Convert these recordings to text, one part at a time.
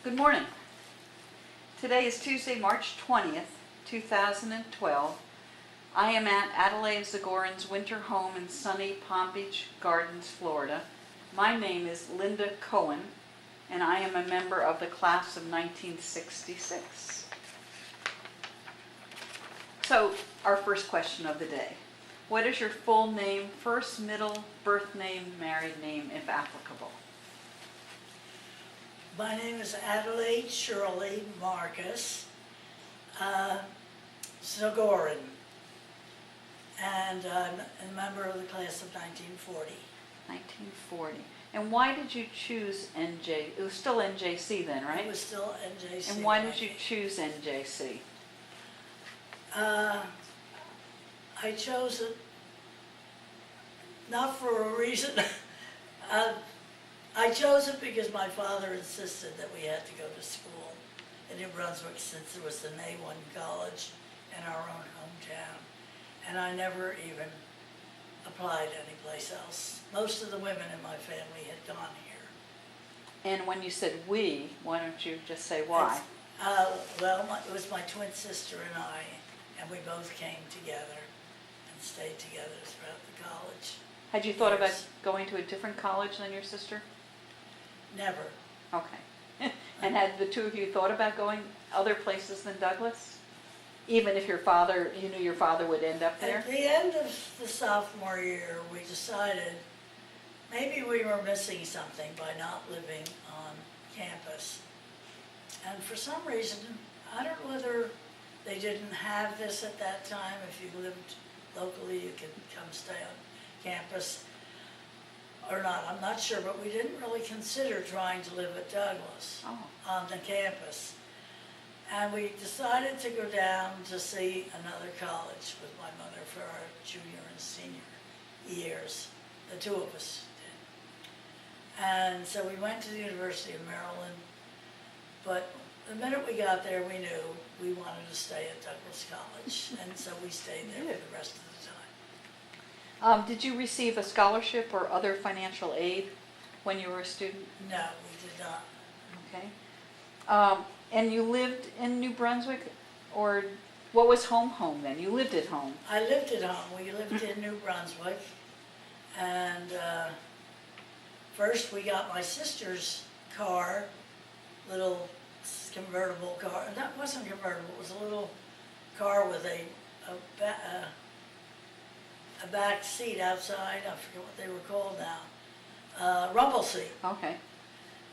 Good morning. Today is Tuesday, March 20th, 2012. I am at Adelaide Zagoren's winter home in sunny Palm Beach Gardens, Florida. My name is Linda Cohen, and I am a member of the class of 1966. So, our first question of the day. What is your full name, first, middle, birth name, married name, if applicable? My name is Adelaide Shirley Marcus Zagoren, and I'm a member of the class of 1940. 1940. And why did you choose NJ? It was still NJC then, right? It was still NJC. And why did you choose NJC? I chose it not for a reason. I chose it because my father insisted that we had to go to school in New Brunswick since it was an A1 college in our own hometown. And I never even applied anyplace else. Most of the women in my family had gone here. And when you said we, why don't you just say why? It was my twin sister and I, and we both came together and stayed together throughout the college. Had you thought about going to a different college than your sister? Never. Okay. And had the two of you thought about going other places than Douglas? Even if you knew your father would end up there? At the end of the sophomore year, we decided maybe we were missing something by not living on campus. And for some reason, I don't know whether they didn't have this at that time. If you lived locally, you could come stay on campus or not. I'm not sure, but we didn't really consider trying to live at Douglas on the campus. And we decided to go down to see another college with my mother for our junior and senior years. The two of us did. And so we went to the University of Maryland, but the minute we got there, we knew we wanted to stay at Douglas College, and so we stayed there for the rest of the time. Did you receive a scholarship or other financial aid when you were a student? No, we did not. Okay. And you lived in New Brunswick, or what was home then? You lived at home. I lived at home. We lived in New Brunswick, and first we got my sister's car, little convertible car. That wasn't convertible. It was a little car with a back seat outside. I forget what they were called now. Rumble seat. Okay.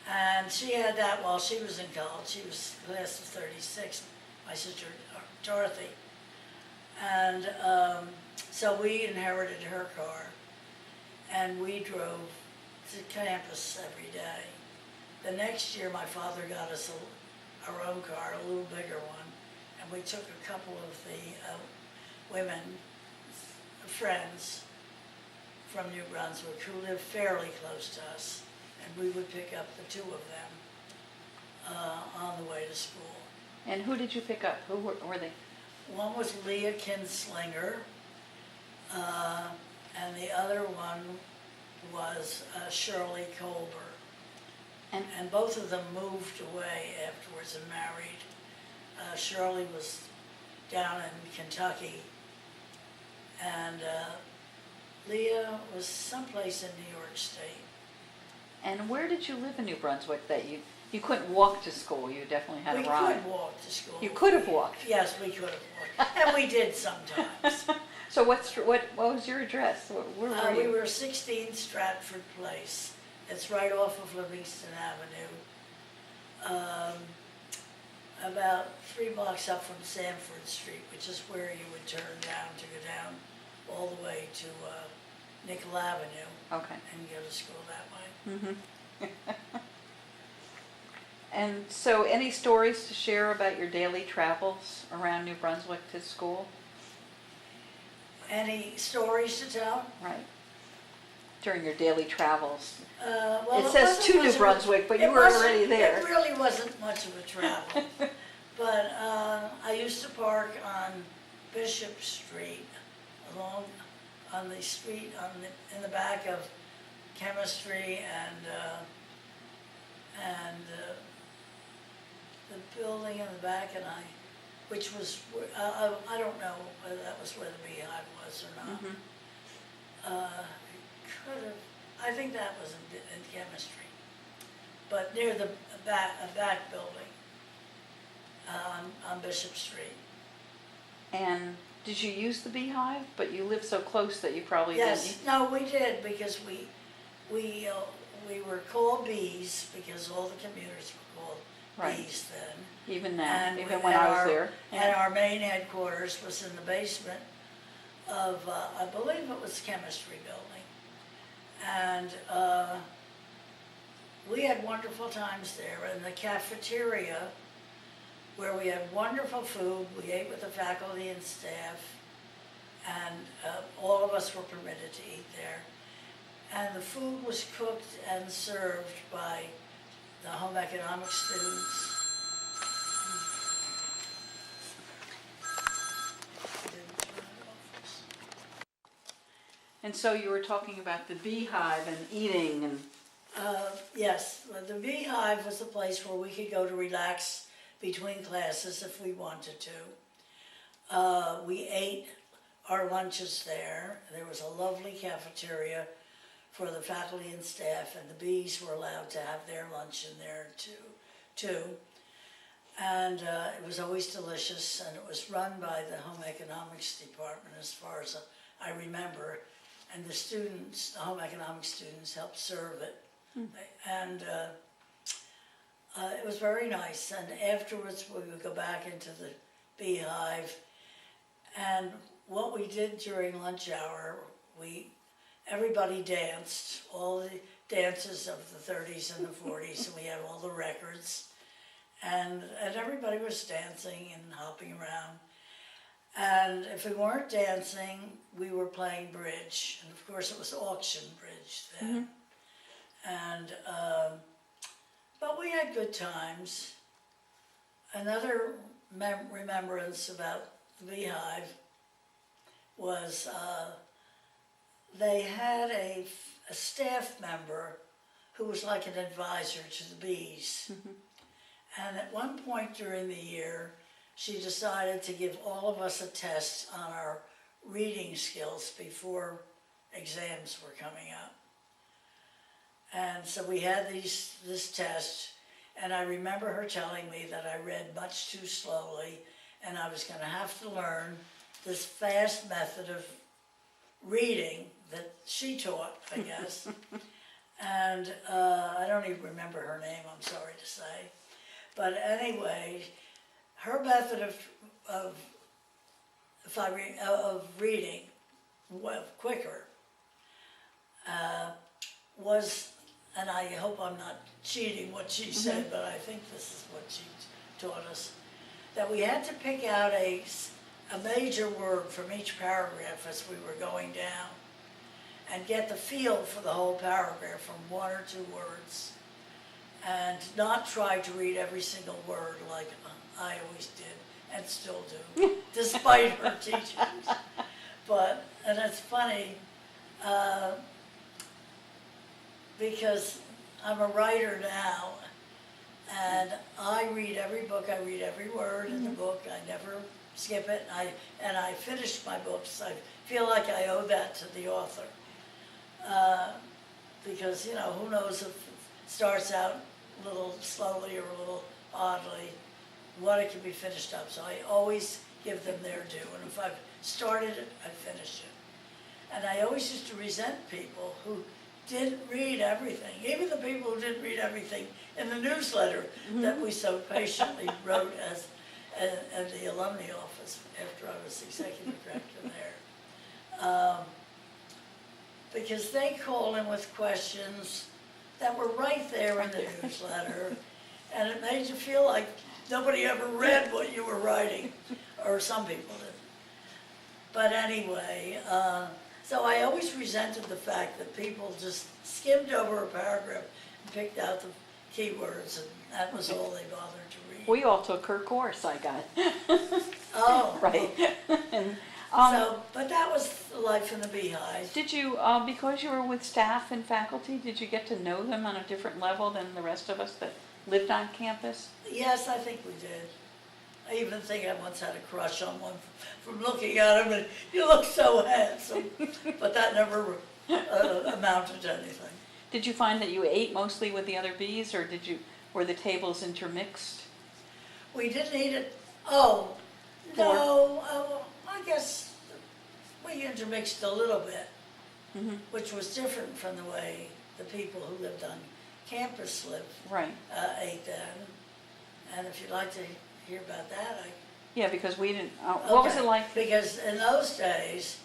And she had that while she was in college. She was class of 36, my sister Dorothy. And so we inherited her car, and we drove to campus every day. The next year, my father got us our own car, a little bigger one, and we took a couple of the women friends from New Brunswick who lived fairly close to us, and we would pick up the two of them on the way to school. And who did you pick up? Who were they? One was Leah Kinslinger, and the other one was Shirley Colber. And both of them moved away afterwards and married. Shirley was down in Kentucky, and Leah was someplace in New York State. And where did you live in New Brunswick that you couldn't walk to school? You definitely had a ride. We could walk to school. You could have walked. Yes, we could have walked, and we did sometimes. So what was your address? Where were you? We were 16 Stratford Place. It's right off of Livingston Avenue, about 3 blocks up from Sanford Street, which is where you would turn down to go down all the way to Nickel Avenue. Okay. And go to school that way. Mm-hmm. And so, any stories to share about your daily travels around New Brunswick to school? Any stories to tell? Right. During your daily travels. Well, it says to New Brunswick, but you were already there. It really wasn't much of a travel. But I used to park on Bishop Street, on the street in the back of chemistry and building in the back, which was, I don't know whether that was where the beehive was or not. Could have, I think that was in chemistry, but near the back building on Bishop Street. And did you use the beehive? But you lived so close that you probably Yes, didn't. no, we did, because we were called bees because all the commuters were called Right. bees then. Even then, And even when I was there. And our main headquarters was in the basement of, I believe it was chemistry building. And we had wonderful times there. In the cafeteria, where we had wonderful food, we ate with the faculty and staff, and all of us were permitted to eat there. And the food was cooked and served by the home economics students. And so you were talking about the beehive and eating and... Yes, the beehive was a place where we could go to relax between classes if we wanted to. We ate our lunches there. There was a lovely cafeteria for the faculty and staff, and the bees were allowed to have their lunch in there too. And it was always delicious, and it was run by the home economics department as far as I remember. And the students, the home economics students, helped serve it. And it was very nice. And afterwards we would go back into the beehive. And what we did during lunch hour, everybody danced, all the dances of the 30s and the 40s, and we had all the records. And everybody was dancing and hopping around. And if we weren't dancing, we were playing bridge. And of course it was auction bridge then. And, but we had good times. Another remembrance about the beehive was they had a staff member who was like an advisor to the bees. And at one point during the year, she decided to give all of us a test on our reading skills before exams were coming up. And so we had this test, and I remember her telling me that I read much too slowly, and I was going to have to learn this fast method of reading that she taught, I guess. And I don't even remember her name, I'm sorry to say. But anyway, her method of reading quicker was, and I hope I'm not cheating what she said, but I think this is what she taught us, that we had to pick out a major word from each paragraph as we were going down and get the feel for the whole paragraph from one or two words, and not try to read every single word like I always did and still do, despite her teachings. But, and it's funny, because I'm a writer now, and I read every book, I read every word in the book, I never skip it, and I finish my books. I feel like I owe that to the author. Because, you know, who knows if it starts out a little slowly or a little oddly, what it can be finished up. So I always give them their due, and if I've started it, I finish it. And I always used to resent people who didn't read everything, even the people who didn't read everything in the newsletter that we so patiently wrote at the alumni office after I was executive director there. Because they called in with questions that were right there in the newsletter, and it made you feel like nobody ever read what you were writing, or some people didn't. But anyway, so I always resented the fact that people just skimmed over a paragraph and picked out the keywords, and that was all they bothered to read. We all took her course, I got. Oh. Right. And, but that was the life in the beehive. did you, because you were with staff and faculty, did you get to know them on a different level than the rest of us that lived on campus? Yes, I think we did. I even think I once had a crush on one from looking at him, and you look so handsome. But that never amounted to anything. Did you find that you ate mostly with the other bees, or were the tables intermixed? We didn't eat it. Oh, no. I guess we intermixed a little bit, which was different from the way the people who lived on campus Right. Ate then. And if you'd like to hear about that, Yeah, because we didn't. What was it like? Because in those days,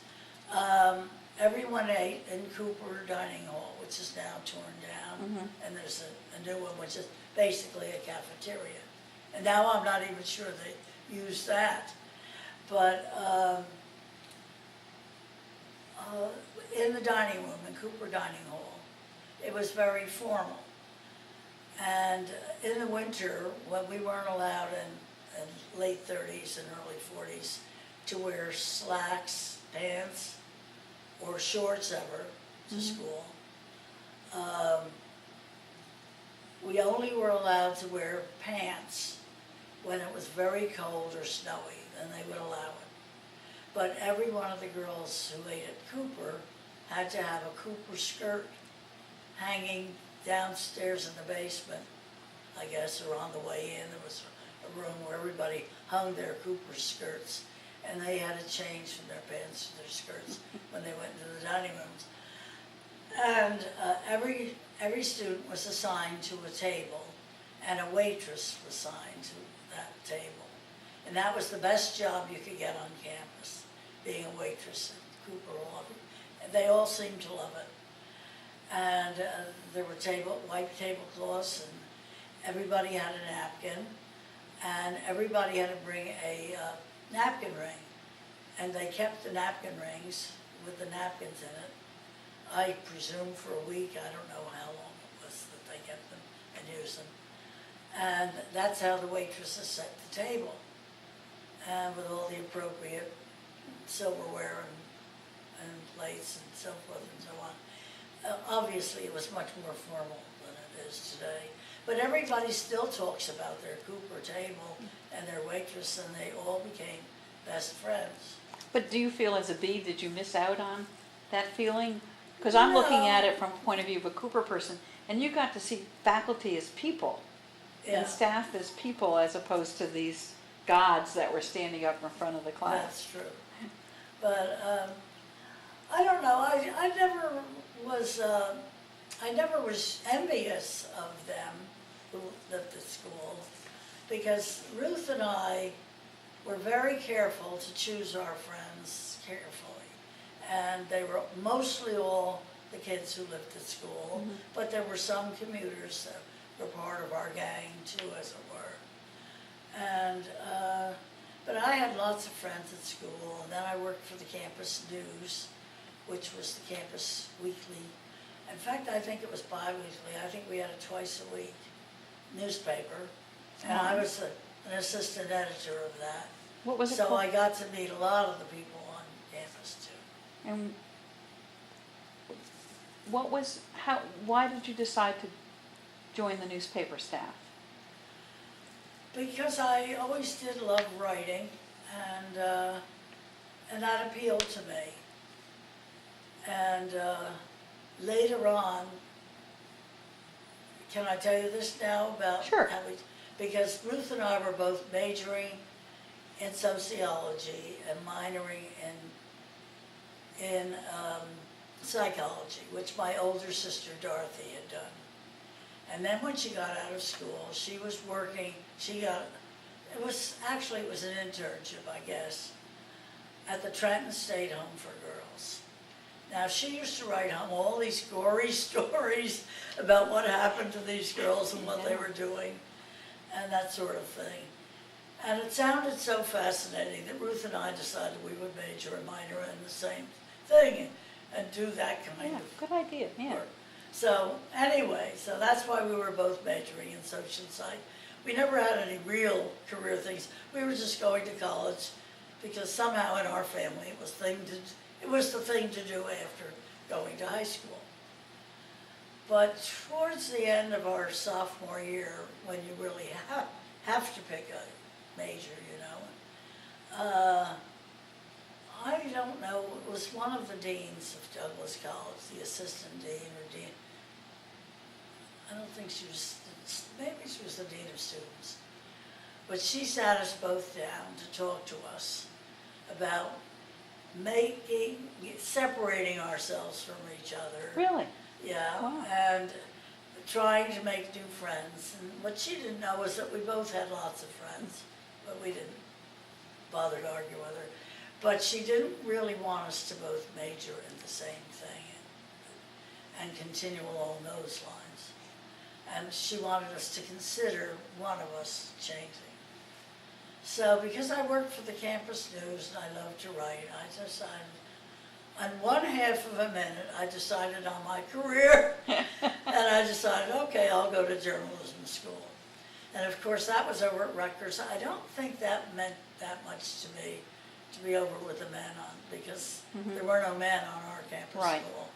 everyone ate in Cooper Dining Hall, which is now torn down, and there's a new one, which is basically a cafeteria. And now I'm not even sure they use that. But in the dining room, in Cooper Dining Hall, it was very formal. And in the winter, when we weren't allowed in late 30s and early 40s to wear slacks, pants, or shorts ever to school, we only were allowed to wear pants when it was very cold or snowy, then they would allow it. But every one of the girls who ate at Cooper had to have a Cooper skirt hanging downstairs in the basement, I guess, or on the way in. There was a room where everybody hung their Cooper skirts, and they had to change from their pants to their skirts when they went into the dining rooms. And every student was assigned to a table, and a waitress was assigned to that table. And that was the best job you could get on campus, being a waitress at Cooper Hall. And they all seemed to love it. And there were white tablecloths, and everybody had a napkin, and everybody had to bring a napkin ring. And they kept the napkin rings with the napkins in it, I presume for a week. I don't know how long it was that they kept them and used them. And that's how the waitresses set the table, and with all the appropriate silverware and plates and so forth and so on. Obviously, it was much more formal than it is today. But everybody still talks about their Cooper table and their waitress, and they all became best friends. But do you feel as a bee, did you miss out on that feeling? Because I'm looking at it from a point of view of a Cooper person, and you got to see faculty as people, and staff as people, as opposed to these gods that were standing up in front of the class. That's true. But I don't know. I never was envious of them who lived at school, because Ruth and I were very careful to choose our friends carefully. And they were mostly all the kids who lived at school, but there were some commuters that were part of our gang too, as it were. And but I had lots of friends at school, and then I worked for the campus news, which was the campus weekly. In fact, I think it was bi-weekly. I think we had a twice-a-week newspaper, and I was an assistant editor of that. What was it so called? I got to meet a lot of the people on campus too. And why did you decide to join the newspaper staff? Because I always did love writing, and that appealed to me. And later on, can I tell you this now about Sure. Because Ruth and I were both majoring in sociology and minoring in psychology, which my older sister Dorothy had done. And then when she got out of school, she was working, it was an internship, I guess, at the Trenton State Home for Girls. Now, she used to write home all these gory stories about what happened to these girls and what they were doing and that sort of thing. And it sounded so fascinating that Ruth and I decided we would major and minor in the same thing and do that kind of good idea, work. So anyway, so that's why we were both majoring in social psych. We never had any real career things. We were just going to college because somehow in our family it was the thing to do after going to high school. But towards the end of our sophomore year, when you really have to pick a major, I don't know, it was one of the deans of Douglas College, the assistant dean or dean. I don't think she was, maybe she was the dean of students. But she sat us both down to talk to us about separating ourselves from each other. Really? Yeah, Wow. and trying to make new friends. And what she didn't know was that we both had lots of friends, but we didn't bother to argue with her. But she didn't really want us to both major in the same thing and continue along those lines. And she wanted us to consider one of us changing. So because I worked for the campus news and I love to write, I decided, on one half of a minute, I decided on my career. And I decided, okay, I'll go to journalism school. And of course, that was over at Rutgers. I don't think that meant that much to me, to be over with the men on, because there were no men on our campus school.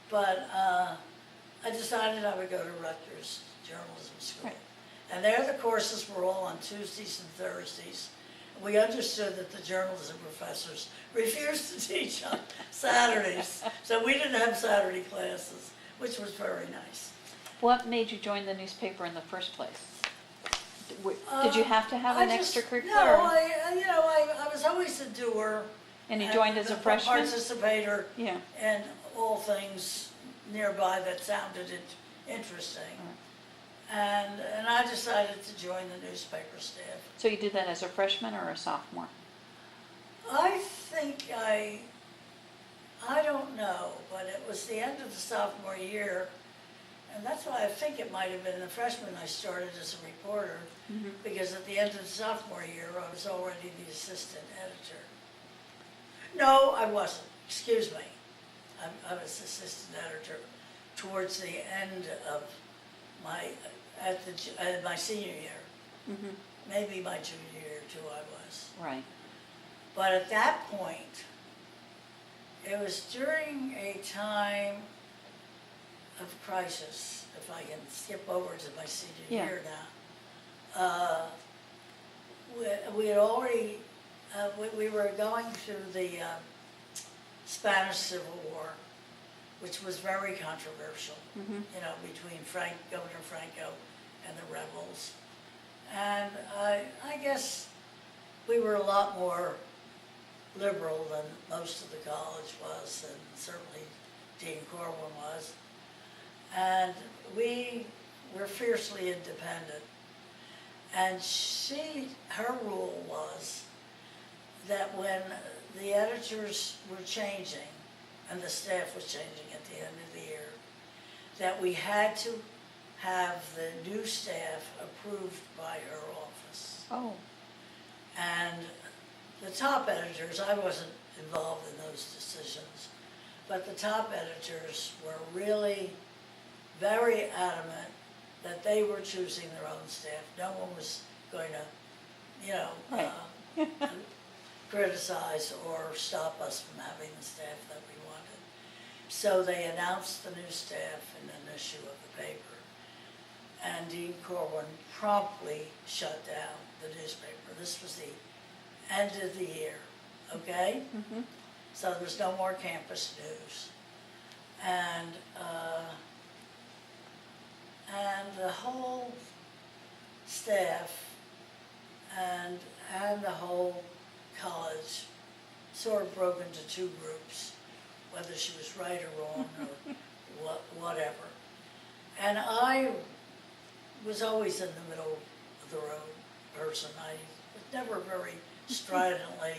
But I decided I would go to Rutgers Journalism School. Right. And there the courses were all on Tuesdays and Thursdays. We understood that the journalism professors refused to teach on Saturdays, so we didn't have Saturday classes, which was very nice. What made you join the newspaper in the first place? Did you have to have an extracurricular? No, I was always a doer. And you joined as a freshman? Participator. Yeah. And all things nearby that sounded interesting. And I decided to join the newspaper staff. So you did that as a freshman or a sophomore? I think I don't know, but it was the end of the sophomore year, and that's why I think it might have been the freshman I started as a reporter, because at the end of the sophomore year, I was already the assistant editor. No, I wasn't. Excuse me. I was assistant editor towards the end of my senior year. Maybe my junior year too, I was. Right. But at that point, it was during a time of crisis, if I can skip over to my senior year now. We had already, we were going through the Spanish Civil War, which was very controversial, between Governor Franco and the rebels. And I guess we were a lot more liberal than most of the college was, and certainly Dean Corwin was. And we were fiercely independent. And her rule was that when the editors were changing, and the staff was changing at the end of the year, that we had to have the new staff approved by her office. Oh. And the top editors, I wasn't involved in those decisions, but the top editors were really very adamant that they were choosing their own staff. No one was going to, criticize or stop us from having the staff that we wanted. So they announced the new staff in an issue of the paper. And Dean Corwin promptly shut down the newspaper. This was the end of the year, okay? So there's no more campus news. And the whole staff and the whole college sort of broke into two groups, whether she was right or wrong or whatever. And I was always in the middle of the road person. I was never very stridently,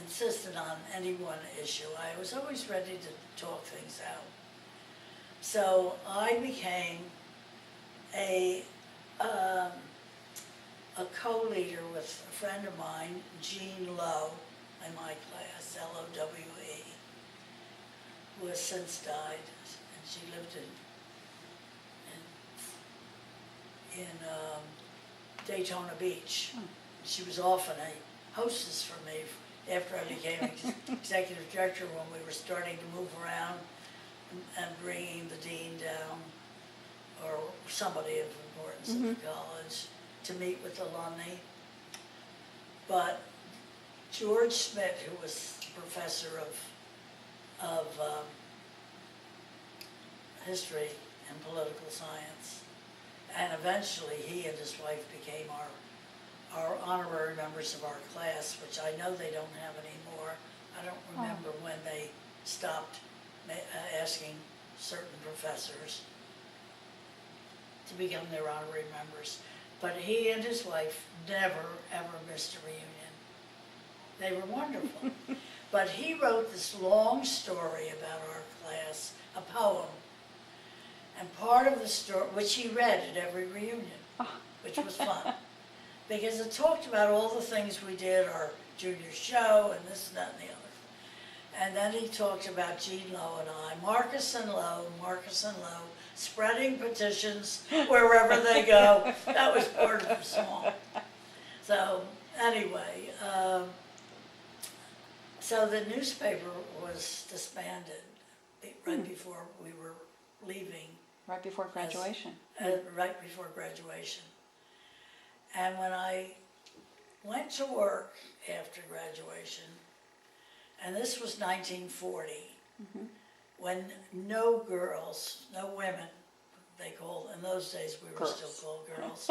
insistent on any one issue. I was always ready to talk things out. So I became a co-leader with a friend of mine, Jean Lowe, in my class, L-O-W-E, who has since died, and she lived in Daytona Beach. She was often a hostess for me after I became executive director, when we were starting to move around and bringing the dean down, or somebody of importance at the college, to meet with alumni. But George Schmidt, who was professor of history and political science, and eventually he and his wife became our honorary members of our class, which I know they don't have anymore. I don't remember when they stopped asking certain professors to become their honorary members. But he and his wife never, ever missed a reunion. They were wonderful. But he wrote this long story about our class, a poem. And part of the story, which he read at every reunion, which was fun. Because it talked about all the things we did, our junior show, and this, and that, and the other. And then he talked about Gene Lowe and I, Marcus and Lowe, spreading petitions wherever they go. That was part of the song. So anyway, so the newspaper was disbanded right before we were leaving. Right before graduation. Right before graduation. And when I went to work after graduation, and this was 1940, when no girls, no women, they called, in those days we were still called girls,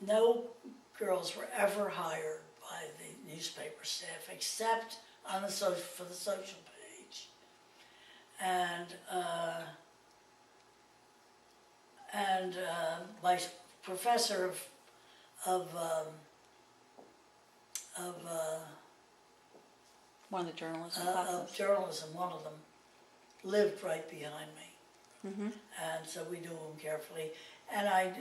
no girls were ever hired by the newspaper staff except on the for the social page. And my professor of one of the journalism classes. Of journalism, one of them, lived right behind me. And so we knew him carefully. And I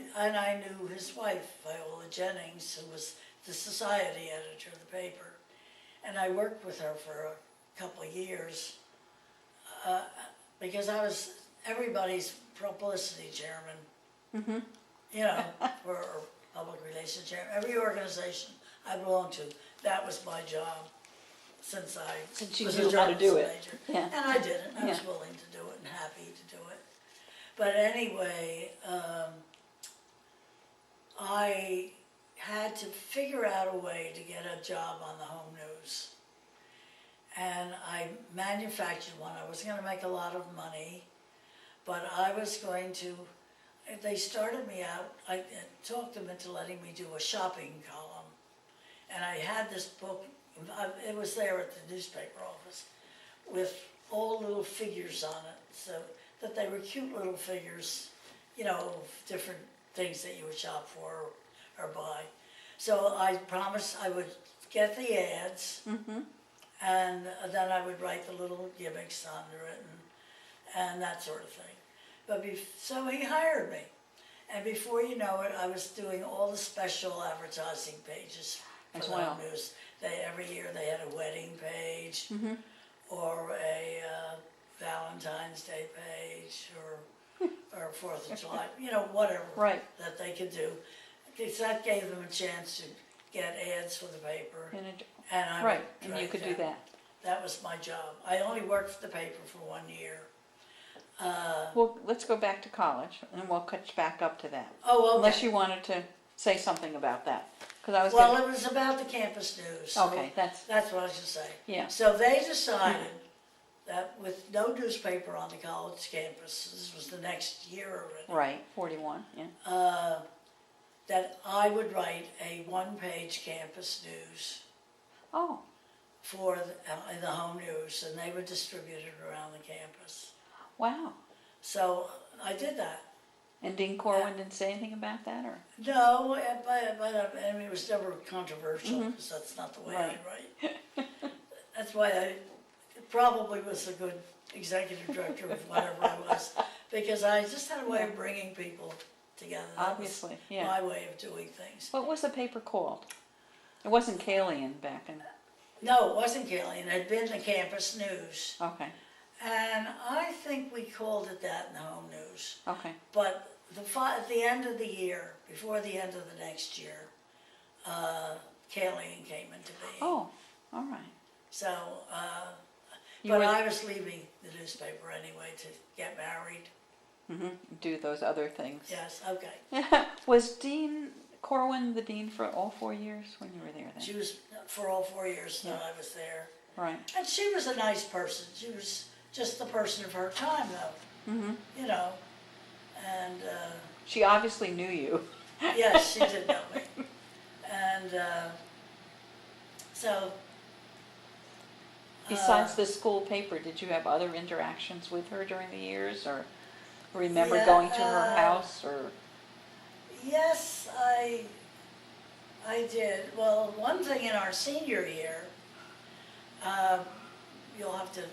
knew his wife, Viola Jennings, who was the society editor of the paper. And I worked with her for a couple of years because I was everybody's publicity chairman, you know, for public relations chairman. Every organization I belonged to, that was my job. Since you was knew a how to do journalism it. major. Yeah. And I did it. I was willing to do it and happy to do it. But anyway, I had to figure out a way to get a job on the home news. And I manufactured one. I was going to make a lot of money, but I was going to, they started me out, I talked them into letting me do a shopping column. And I had this book, it was there at the newspaper office, with all little figures on it, so that they were cute little figures, you know, different things that you would shop for or buy. So I promised I would get the ads, and then I would write the little gimmicks under it and that sort of thing. But so he hired me, and before you know it, I was doing all the special advertising pages for the home news. Every year they had a wedding page, or a Valentine's Day page, or 4th of July, you know, whatever that they could do. Because that gave them a chance to get ads for the paper. And I and you could do that. That was my job. I only worked for the paper for 1 year. Well, let's go back to college, and we'll catch back up to that. Oh, okay. Unless you wanted to say something about that. It was about the campus news. So okay, that's what I should say. Yeah. So they decided that with no newspaper on the college campus, this was the next year already. Right, 41, yeah. That I would write a one-page campus news. Oh. For in the home news, and they would distribute it around the campus. Wow. So I did that. And Dean Corwin didn't say anything about that, or? No, but I mean, it was never controversial, because that's not the way I write. That's why I probably was a good executive director of whatever I was, because I just had a way of bringing people together. That obviously, was my way of doing things. What was the paper called? It wasn't Kalian back in... No, it wasn't Kalian. It had been the campus news. Okay. And I think we called it that in the home news. Okay. But at the end of the year, before the end of the next year, Kalian came into being. Oh. All right. So, You but were- I was leaving the newspaper anyway to get married. Do those other things. Yes, okay. Was Dean Corwin the dean for all 4 years when you were there then? She was for all 4 years that Yeah. I was there. Right. And she was a nice person. She was just the person of her time, though. You know. And She obviously knew you. yes, she did know me. And so. Besides the school paper, did you have other interactions with her during the years, or remember Yeah, going to her house, or? Yes, I did. Well, one thing in our senior year, you'll have to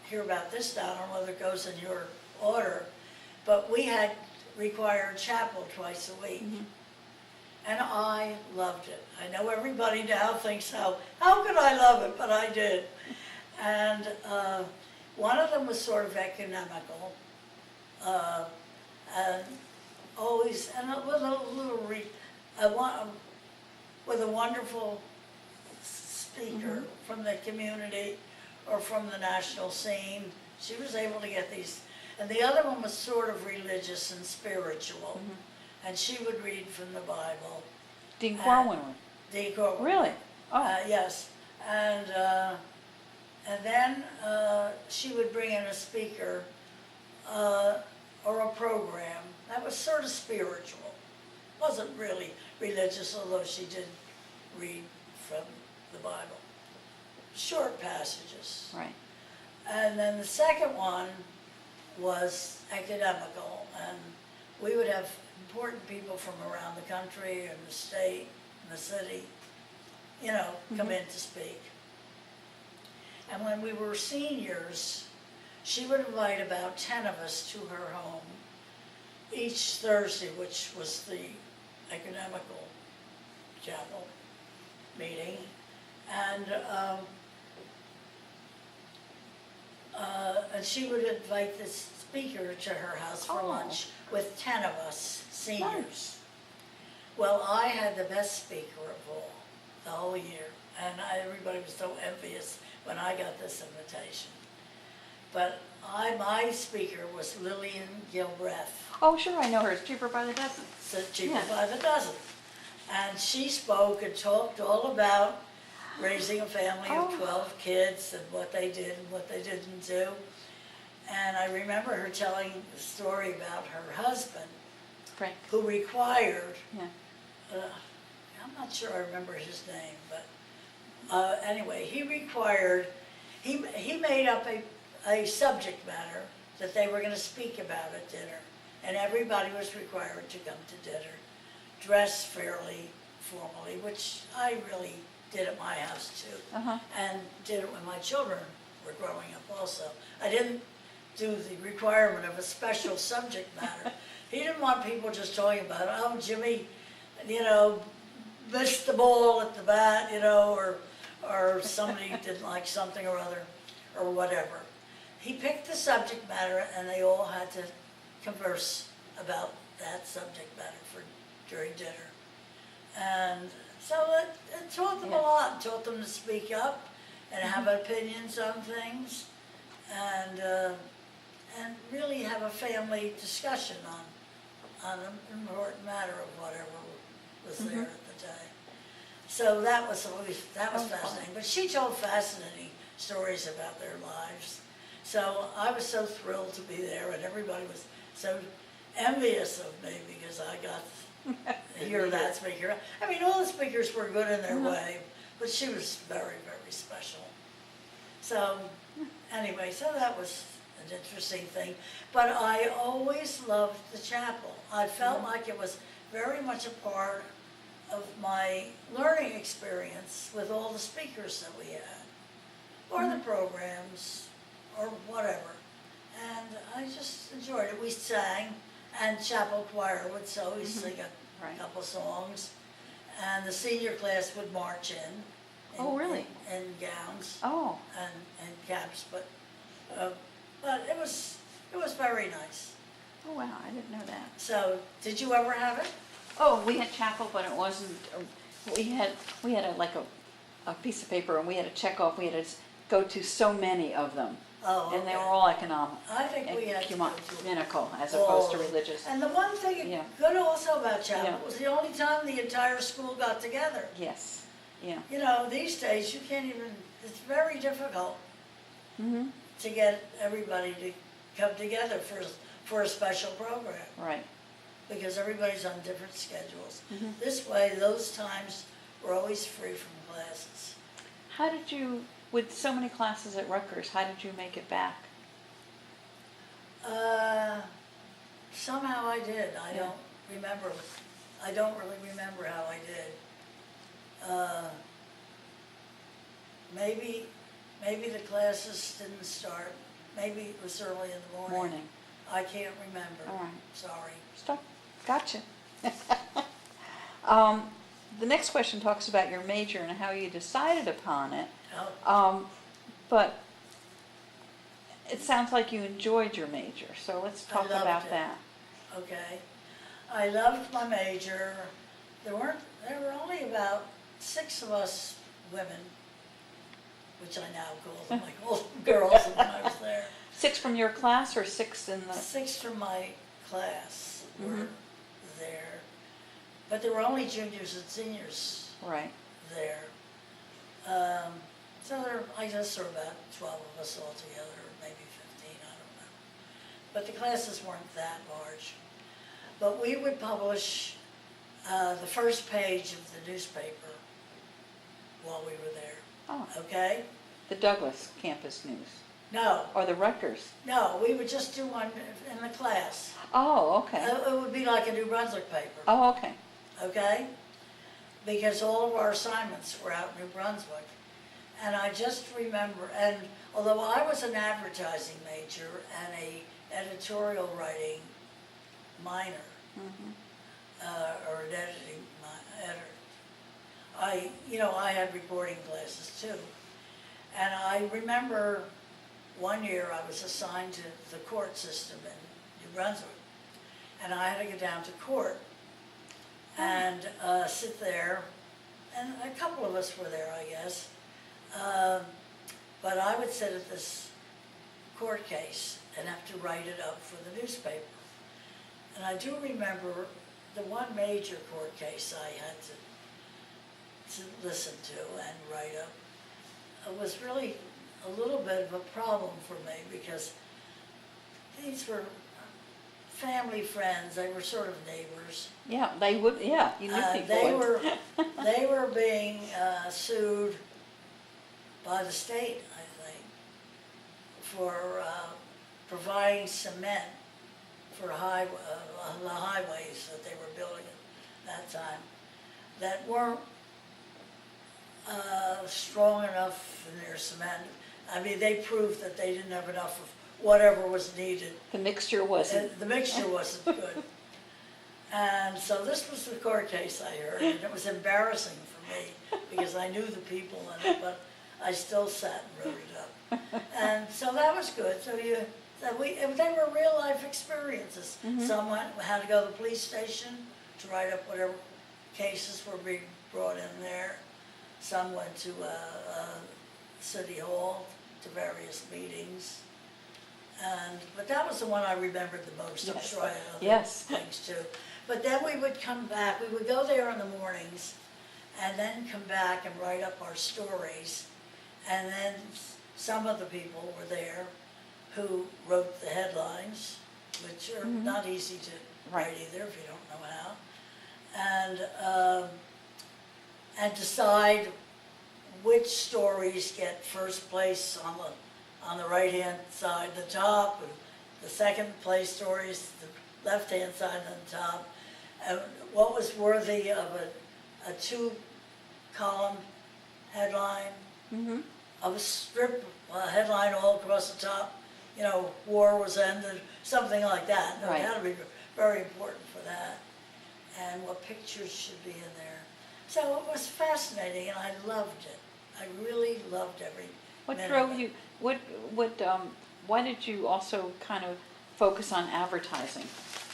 hear about this, Don, or whether it goes in your order, but we had required chapel twice a week. And I loved it. I know everybody now thinks, how could I love it? But I did. And one of them was sort of ecumenical, and always, and with a wonderful speaker from the community or from the national scene. She was able to get these, and the other one was sort of religious and spiritual, and she would read from the Bible. Dean Corwin? Dean Corwin. Really? Oh. Yes, and then she would bring in a speaker or a program that was sort of spiritual. Wasn't really religious, although she did read from the Bible. Short passages. Right. And then the second one was academical, and we would have important people from around the country and the state and the city, you know, come in to speak. And when we were seniors, she would invite about 10 of us to her home each Thursday, which was the ecumenical chapel meeting. And she would invite this speaker to her house for lunch with 10 of us seniors. Nice. Well, I had the best speaker of all, the whole year, and everybody was so envious when I got this invitation. But my speaker was Lillian Gilbreth. Oh, sure, I know her. It's Cheaper by the Dozen. So Cheaper by the Dozen. And she spoke and talked all about raising a family of 12 kids and what they did and what they didn't do. And I remember her telling the story about her husband, Frank. who required, Yeah. I'm not sure I remember his name, but anyway, he required, he made up a subject matter that they were going to speak about at dinner. And everybody was required to come to dinner, dressed fairly formally, which I really did at my house too. And did it when my children were growing up also. I didn't do the requirement of a special subject matter. He didn't want people just talking about, oh, Jimmy, you know, missed the ball at the bat, you know, or somebody didn't like something or other, or whatever. He picked the subject matter, and they all had to converse about that subject matter during dinner. And so it taught them a lot. It taught them to speak up and have opinions on things, and really have a family discussion on an important matter of whatever was there at the day. So that was fascinating. But she told fascinating stories about their lives. So I was so thrilled to be there, and everybody was so envious of me because I got to hear that speaker. I mean, all the speakers were good in their way, but she was very, very special. So anyway, so that was an interesting thing. But I always loved the chapel. I felt like it was very much a part of my learning experience with all the speakers that we had, or the programs, or whatever. And I just enjoyed it. We sang, and chapel choir would always sing a couple songs, and the senior class would march in. Oh, really? In gowns. Oh. And caps, but it was very nice. Oh, wow, I didn't know that. So, did you ever have it? Oh, we had chapel, but it wasn't, we had like a a piece of paper and we had to check off, we had to go to so many of them. Oh, And they okay. were all economic. I think we had to go to Ecumenical as all opposed to of them. religious. And the one thing Yeah. good also about chapel Yeah. was the only time the entire school got together. Yes, yeah. You know, these days you can't even, it's very difficult Mm-hmm. to get everybody to come together for a special program Right. because everybody's on different schedules. Mhm. This way, those times were always free from classes. How did you, with so many classes at Rutgers, how did you make it back? Somehow I did. I Yeah. don't remember. I don't really remember how I did. Maybe the classes didn't start. Maybe it was early in the morning. Morning. I can't remember. All right. Sorry. Stop. Gotcha. The next question talks about your major and how you decided upon it. Oh, But it sounds like you enjoyed your major, so let's I talk loved about it. that. okay. I loved my major. There were only about 6 of us women, which I now call them. I called them girls when I was there. 6 from your class or 6 in the? 6 from my class were Mhm. there, but there were only juniors and seniors Right. there. So I guess there were about 12 of us all together, or maybe 15, I don't know. But the classes weren't that large. But we would publish the first page of the newspaper while we were there, Oh, okay? the Douglas Campus News No, or the Rutgers? no, we would just do one in the class. Oh, okay. It would be like a New Brunswick paper. Oh, okay. Okay? Because all of our assignments were out in New Brunswick. And I just remember, and although I was an advertising major and a editorial writing minor, Mhm. or an editing editor, I had reporting classes too. And I remember one year I was assigned to the court system in New Brunswick. And I had to go down to court and sit there, and a couple of us were there, I guess. But I would sit at this court case and have to write it up for the newspaper. And I do remember the one major court case I had to listen to and write up. It was really a little bit of a problem for me because these were family friends. They were sort of neighbors. Yeah, they would. Yeah, you knew people. They were being sued by the state, I think, for providing cement for the highways that they were building at that time that weren't strong enough in their cement. I mean, they proved that they didn't have enough of whatever was needed. The mixture wasn't. The mixture wasn't good. And so this was the court case I heard, and it was embarrassing for me because I knew the people in it, but I still sat and wrote it up. And so that was good. So they were real life experiences. Mhm. Someone had to go to the police station to write up whatever cases were being brought in there. Some went to City Hall to various meetings. But that was the one I remembered the most. I'm Yes. sure I had other Yes. things too. But then we would come back, we would go there in the mornings and then come back and write up our stories. And then some of the people were there who wrote the headlines, which are Mhm. not easy to Right. write either if you don't know how. And decide which stories get first place on the right-hand side, the top, and the second place stories, the left-hand side on the top. And what was worthy of a 2-column headline, Mm-hmm. of a strip headline all across the top, war was ended, something like that. It Right. had to be very important for that. And what pictures should be in there. So it was fascinating, and I loved it. I really loved every What minute drove of it. you? Why did you also kind of focus on advertising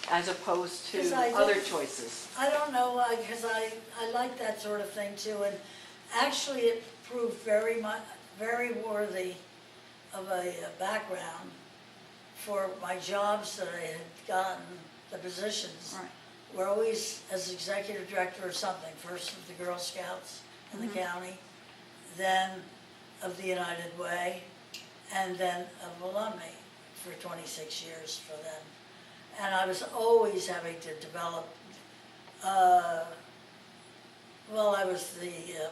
as opposed to 'Cause I other just- choices? I don't know, because I like that sort of thing too, and Actually, it proved very worthy of a background for my jobs that I had gotten, the positions. Right. Were always as executive director of something, first of the Girl Scouts in the county, then of the United Way, and then of alumni for 26 years for them. And I was always having to develop, well, I was the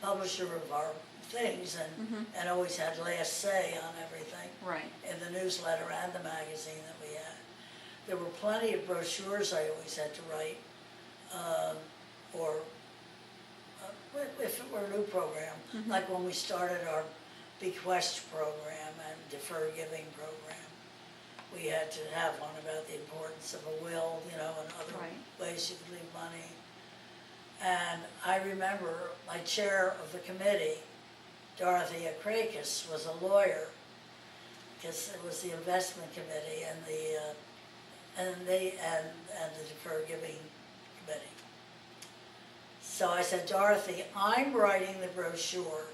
publisher of our things and always had last say on everything. Right. In the newsletter and the magazine that we had. There were plenty of brochures I always had to write, or if it were a new program, like when we started our bequest program and defer giving program. We had to have one about the importance of a will, you know, and other ways you could leave money. And I remember my chair of the committee, Dorothy Akrakis, was a lawyer, because it was the investment committee and the defer giving committee. So I said, Dorothy, I'm writing the brochure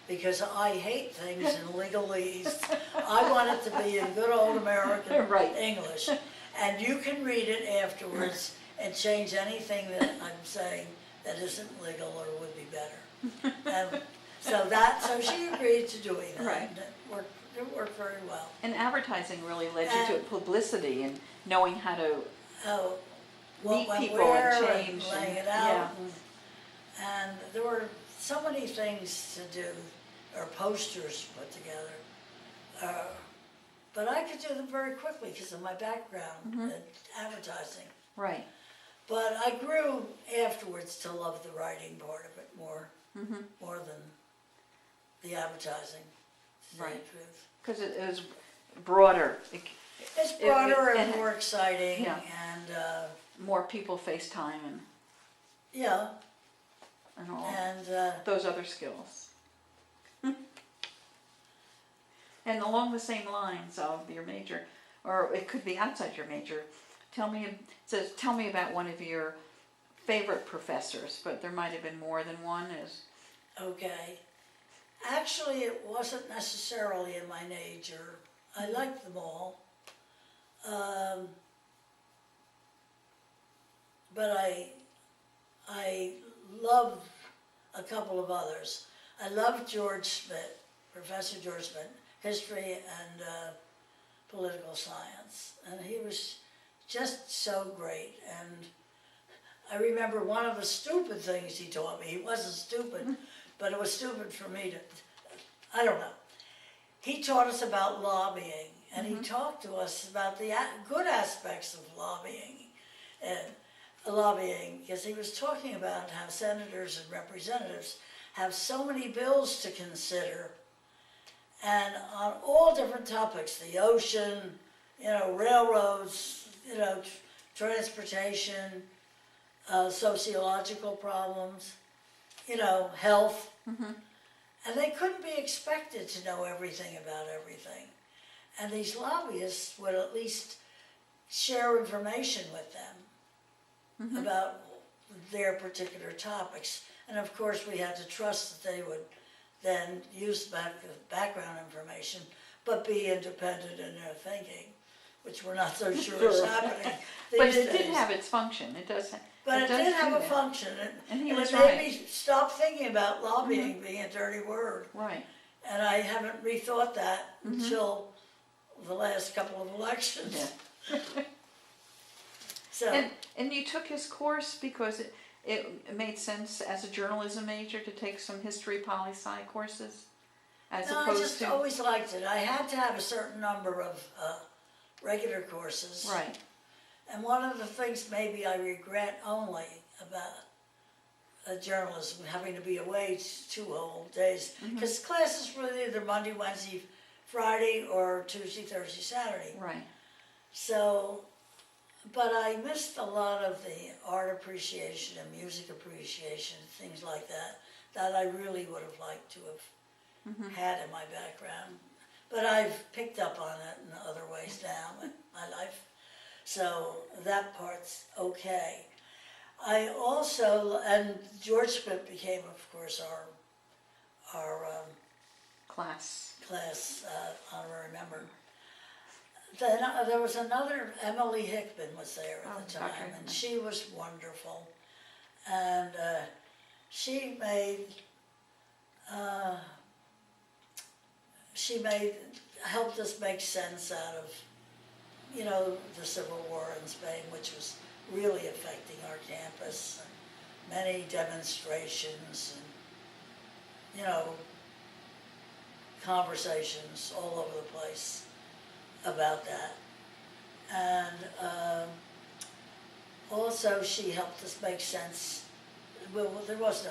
because I hate things in legalese. I want it to be in good old American English. And you can read it afterwards and change anything that I'm saying that isn't legal or would be better. And so she agreed to doing that. Right. And it worked very well. And advertising really led you to publicity and knowing how to meet people and change. And laying it out. And there were so many things to do, or posters put together. But I could do them very quickly because of my background in advertising. Right. But I grew afterwards to love the writing part of it more than the advertising, to tell you the truth. Because it was broader. It's broader and more exciting, and more people FaceTime and all and those other skills. And along the same lines of your major, or it could be outside your major, tell me about one of your favorite professors, but there might have been more than one. Okay. Actually, it wasn't necessarily in my major. I liked them all. But I love a couple of others. I love George Schmidt, Professor George Schmidt, history and political science. And he was just so great. And I remember one of the stupid things he taught me. He wasn't stupid, but it was stupid for me to, I don't know. He taught us about lobbying, and he talked to us about the good aspects of lobbying. Because he was talking about how senators and representatives have so many bills to consider, and on all different topics, the ocean, railroads, transportation, sociological problems, health. And they couldn't be expected to know everything about everything. And these lobbyists would at least share information with them about their particular topics. And of course we had to trust that they would then use background information, but be independent in their thinking, which we're not so sure is happening these But it days. did have its function. It does. But it did have a function, and it was made me stop thinking about lobbying being a dirty word. Right. And I haven't rethought that until the last couple of elections. So. And you took his course because it made sense as a journalism major to take some history poli-sci courses, as No, I opposed just to always liked it. I had to have a certain number of regular courses. right. And one of the things maybe I regret only about journalism, having to be away 2 whole days, because classes were either Monday, Wednesday, Friday, or Tuesday, Thursday, Saturday. Right. So, but I missed a lot of the art appreciation and music appreciation, things like that I really would have liked to have had in my background. But I've picked up on it in other ways now in my life. So that part's okay. I also, and George Smith became, of course, our Class. class honorary member. Then there was another, Emily Hickman was there at the Dr. time, Hickman. and she was wonderful. And she made, helped us make sense out of, you know, the Civil War in Spain, which was really affecting our campus. Many demonstrations and, you know, conversations all over the place about that. And also she helped us make sense. Well, there was no